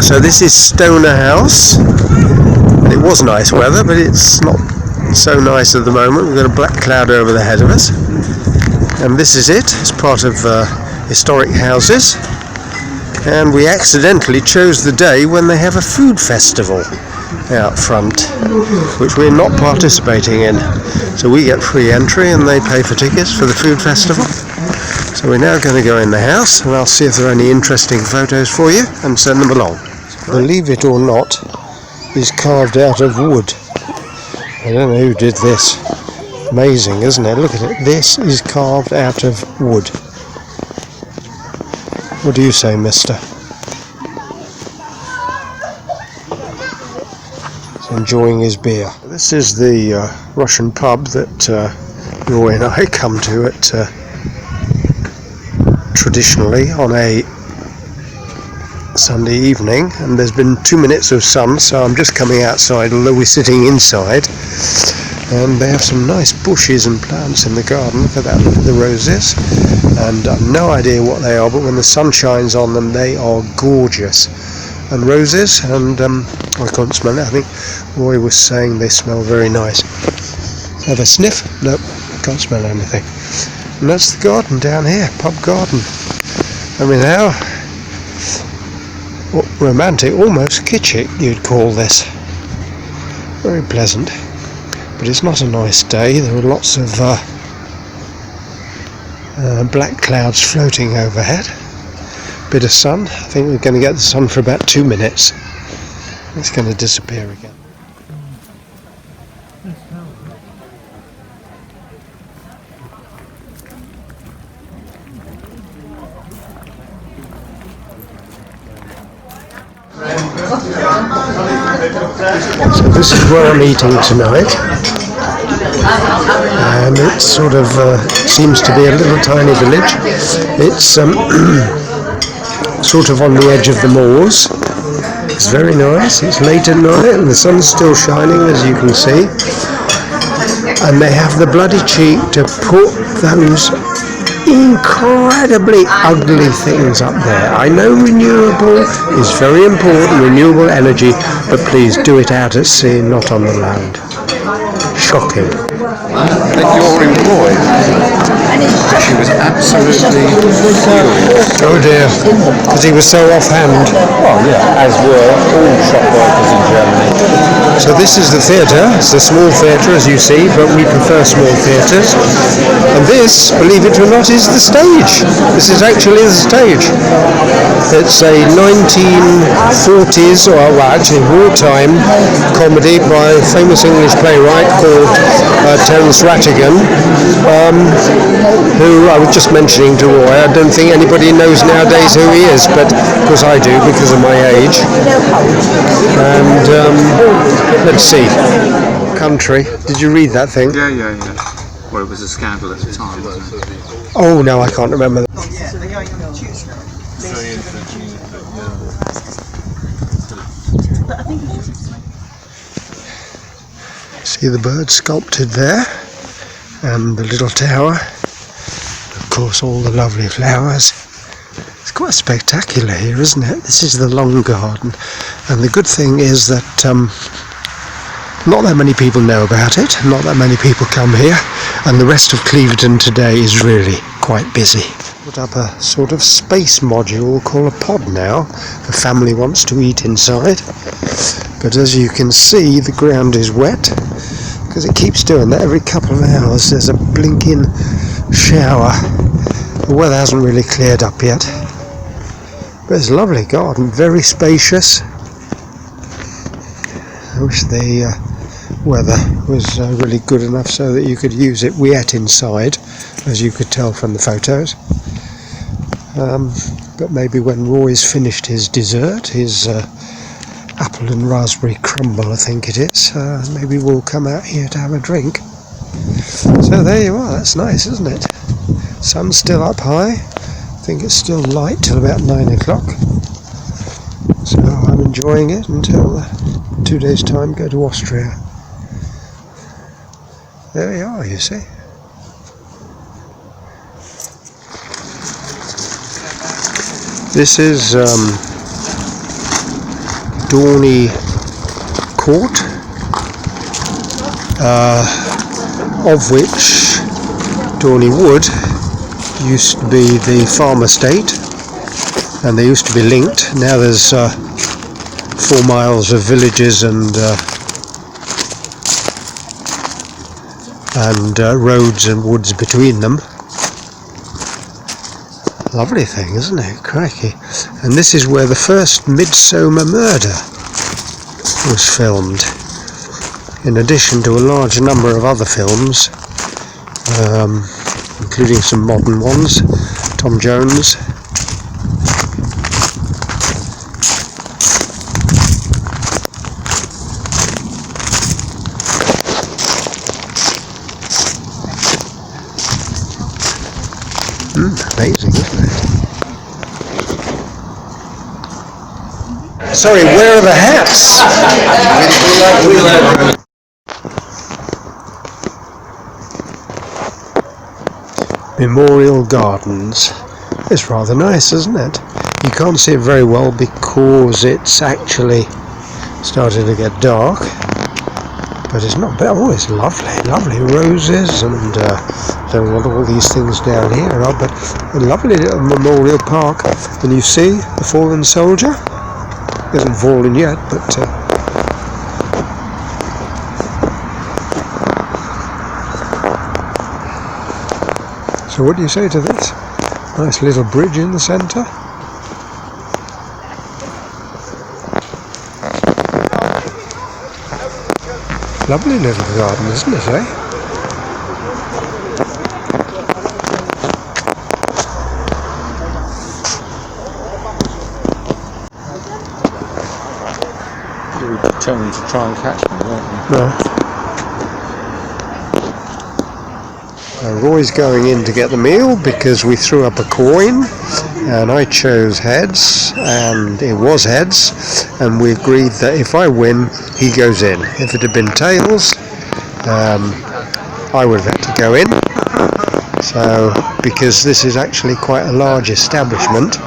So this is Stoner House. It was nice weather, but it's not so nice at the moment. We've got a black cloud over the head of us. And this is it. It's part of historic houses. And we accidentally chose the day when they have a food festival out front, which we're not participating in. So we get free entry and they pay for tickets for the food festival. So we're now going to go in the house and I'll see if there are any interesting photos for you and send them along. Believe it or not, is carved out of wood. I don't know who did this. Amazing, isn't it? Look at it. This is carved out of wood. What do you say, mister? He's enjoying his beer. This is the Russian pub that Roy and I come to at traditionally on a Sunday evening, and there's been 2 minutes of sun, so I'm just coming outside, although we're sitting inside. And they have some nice bushes and plants in the garden. Look at that, look at the roses. And I've no idea what they are, but when the sun shines on them, they are gorgeous. And roses, and I can't smell it. I think Roy was saying they smell very nice. Have a sniff? Nope, can't smell anything. And that's the garden down here, pub garden. I mean, how romantic, almost kitschy you'd call this. Very pleasant. But it's not a nice day. There are lots of black clouds floating overhead. Bit of sun. I think we're going to get the sun for about 2 minutes. It's going to disappear again. So this is where I'm eating tonight, and it sort of seems to be a little tiny village. It's sort of on the edge of the moors. It's very nice. It's late at night and the sun's still shining, as you can see, and they have the bloody cheek to put those incredibly ugly things up there. I know renewable is very important, renewable energy, but please do it out at sea, not on the land. Shocking. That you're employed. She was absolutely furious. Oh dear, because he was so offhand. Well, yeah, as were all shop workers in Germany. So this is the theatre. It's a small theatre, as you see, but we prefer small theatres. And this, believe it or not, is the stage. This is actually the stage. It's a 1940s, or well, actually wartime comedy by a famous English playwright called Terence Rattigan, who I was just mentioning to Roy. I don't think anybody knows nowadays who he is, but of course I do because of my age. And let's see. Country. Did you read that thing? Yeah. Well, it was a scandal at the time, wasn't it? Oh no, I can't remember. See the bird sculpted there, and the little tower. Of course, all the lovely flowers. It's quite spectacular here, isn't it? This is the long garden, and the good thing is that not that many people know about it, not that many people come here, and the rest of Clevedon today is really quite busy. Put up a sort of space module called a pod now. The family wants to eat inside, but as you can see, the ground is wet because it keeps doing that. Every couple of hours there's a blinking shower. The weather hasn't really cleared up yet, but it's a lovely garden, very spacious. I wish the weather was really good enough so that you could use it. We ate inside, as you could tell from the photos, but maybe when Roy's finished his dessert, his apple and raspberry crumble, I think it is, maybe we'll come out here to have a drink. So there you are. That's nice, isn't it? Sun's still up high. I think it's still light till about 9 o'clock, so I'm enjoying it until 2 days time go to Austria. There we are, you see. This is Dorney Court, of which Dorney Wood used to be the farm estate, and they used to be linked. Now there's 4 miles of villages and roads and woods between them. Lovely thing, isn't it? Crikey. And this is where the first Midsummer Murder was filmed, in addition to a large number of other films, including some modern ones. Tom Jones. Amazing, isn't it? Sorry, where are the hats? Memorial Gardens. It's rather nice, isn't it? You can't see it very well because it's actually starting to get dark, but it's not bad. Oh, it's lovely roses, and I don't know what all these things down here are, but a lovely little memorial park. And you see the fallen soldier? He hasn't fallen yet, but so what do you say to this? Nice little bridge in the centre. Lovely little garden, isn't it, eh? You were determined to try and catch me, weren't you? No. Roy's going in to get the meal because we threw up a coin and I chose heads, and it was heads, and we agreed that if I win he goes in. If it had been tails, I would have had to go in. So because this is actually quite a large establishment,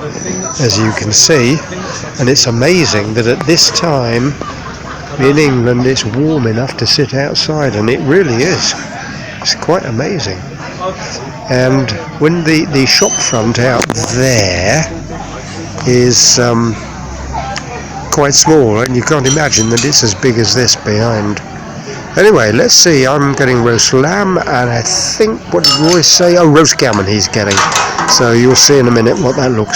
as you can see, and it's amazing that at this time in England it's warm enough to sit outside, and it really is. It's quite amazing. And when the shop front out there is quite small, and you can't imagine that it's as big as this behind. Anyway, let's see. I'm getting roast lamb, and I think, what did Roy say? Oh, roast gammon he's getting. So you'll see in a minute what that looks like.